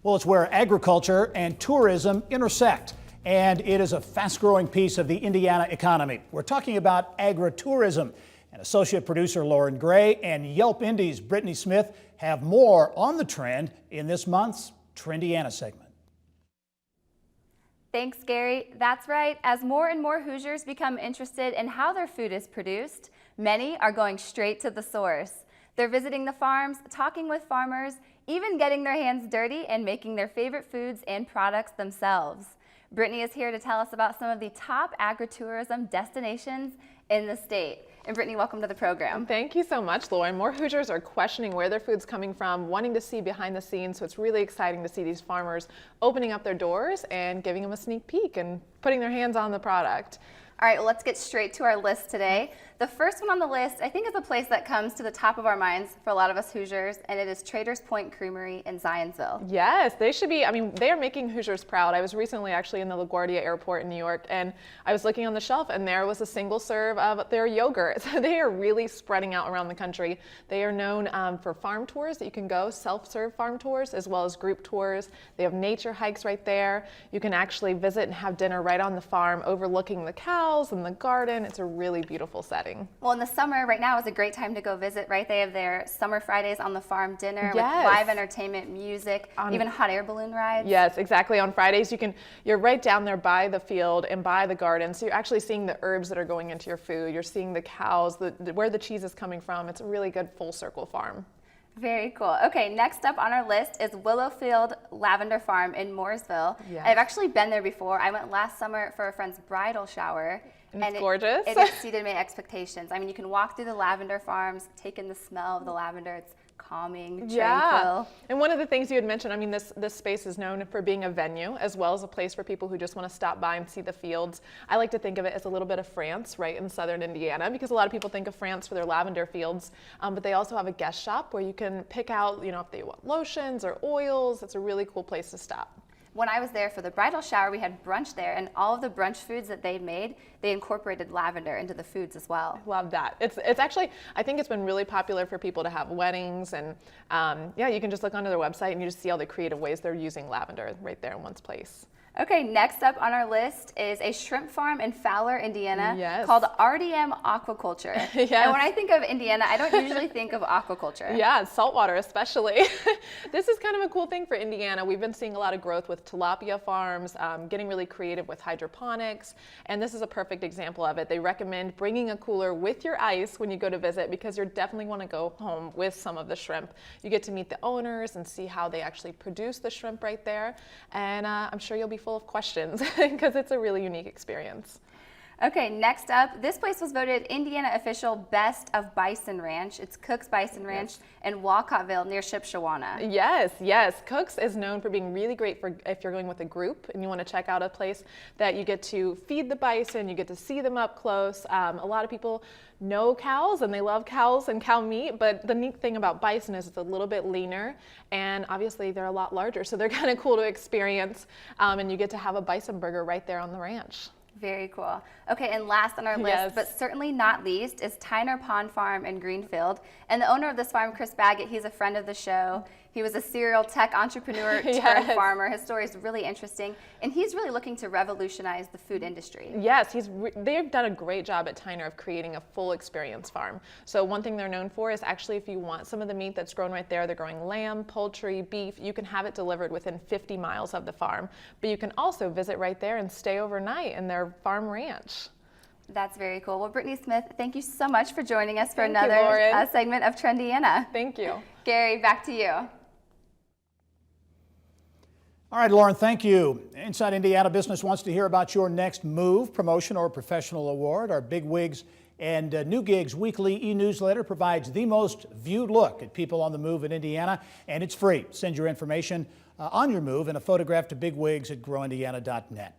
Well, it's where agriculture and tourism intersect, and it is a fast-growing piece of the Indiana economy. We're talking about agritourism, and associate producer Lauren Gray and Yelp Indies' Brittany Smith have more on the trend in this month's Trendiana segment. Thanks, Gary. That's right. As more and more Hoosiers become interested in how their food is produced, many are going straight to the source. They're visiting the farms, talking with farmers, even getting their hands dirty and making their favorite foods and products themselves. Brittany is here to tell us about some of the top agritourism destinations in the state. And Brittany, welcome to the program. Thank you so much, Lauren. More Hoosiers are questioning where their food's coming from, wanting to see behind the scenes, so it's really exciting to see these farmers opening up their doors and giving them a sneak peek and putting their hands on the product. All right, well, let's get straight to our list today. The first one on the list, I think, is a place that comes to the top of our minds for a lot of us Hoosiers, and it is Traders Point Creamery in Zionsville. Yes, they should be. I mean, they are making Hoosiers proud. I was recently actually in the LaGuardia Airport in New York, and I was looking on the shelf, and there was a single serve of their yogurt. So they are really spreading out around the country. They are known for farm tours that you can go, self-serve farm tours, as well as group tours. They have nature hikes right there. You can actually visit and have dinner right on the farm, overlooking the cows and the garden. It's a really beautiful setting. Well, in the summer, right now is a great time to go visit, right? They have their Summer Fridays on the farm dinner with live entertainment, music, even hot air balloon rides. Yes, exactly. On Fridays, you're right down there by the field and by the garden. So you're actually seeing the herbs that are going into your food. You're seeing the cows, where the cheese is coming from. It's a really good full circle farm. Very cool. Okay, next up on our list is Willowfield Lavender Farm in Mooresville. Yes. I've actually been there before. I went last summer for a friend's bridal shower. And it's gorgeous. It exceeded my expectations. I mean, you can walk through the lavender farms, take in the smell of the lavender. It's calming, tranquil. Yeah. And one of the things you had mentioned, I mean, this space is known for being a venue as well as a place for people who just want to stop by and see the fields. I like to think of it as a little bit of France right in southern Indiana, because a lot of people think of France for their lavender fields, but they also have a guest shop where you can pick out, if they want lotions or oils. It's a really cool place to stop. When I was there for the bridal shower, we had brunch there, and all of the brunch foods that they made, they incorporated lavender into the foods as well. Love that. It's actually, I think it's been really popular for people to have weddings, and yeah, you can just look onto their website and you just see all the creative ways they're using lavender right there in one place. Okay, next up on our list is a shrimp farm in Fowler, Indiana, called RDM Aquaculture. Yes. And when I think of Indiana, I don't usually think of aquaculture. Yeah, saltwater especially. This is kind of a cool thing for Indiana. We've been seeing a lot of growth with tilapia farms, getting really creative with hydroponics, and this is a perfect example of it. They recommend bringing a cooler with your ice when you go to visit, because you definitely want to go home with some of the shrimp. You get to meet the owners and see how they actually produce the shrimp right there, and I'm sure you'll be full of questions because it's a really unique experience. Okay, next up, this place was voted Indiana official best of Bison Ranch. It's Cook's Bison Ranch in Walcottville near Shipshewana. Yes, yes. Cook's is known for being really great for if you're going with a group and you want to check out a place that you get to feed the bison, you get to see them up close. A lot of people know cows and they love cows and cow meat, but the neat thing about bison is it's a little bit leaner, and obviously they're a lot larger, so they're kind of cool to experience, and you get to have a bison burger right there on the ranch. Very cool. Okay, and last on our list, but certainly not least, is Tyner Pond Farm in Greenfield. And the owner of this farm, Chris Baggett, he's a friend of the show. He was a serial tech entrepreneur turned farmer. His story is really interesting, and he's really looking to revolutionize the food industry. Yes, they've done a great job at Tyner of creating a full experience farm. So one thing they're known for is actually if you want some of the meat that's grown right there, they're growing lamb, poultry, beef, you can have it delivered within 50 miles of the farm. But you can also visit right there and stay overnight in their farm ranch. That's very cool. Well, Brittany Smith, thank you so much for joining us for another segment of Trendiana. Thank you. Gary, back to you. All right, Lauren, thank you. Inside Indiana Business wants to hear about your next move, promotion, or professional award. Our Big Wigs and New Gigs weekly e-newsletter provides the most viewed look at people on the move in Indiana, and it's free. Send your information on your move and a photograph to bigwigs@growindiana.net.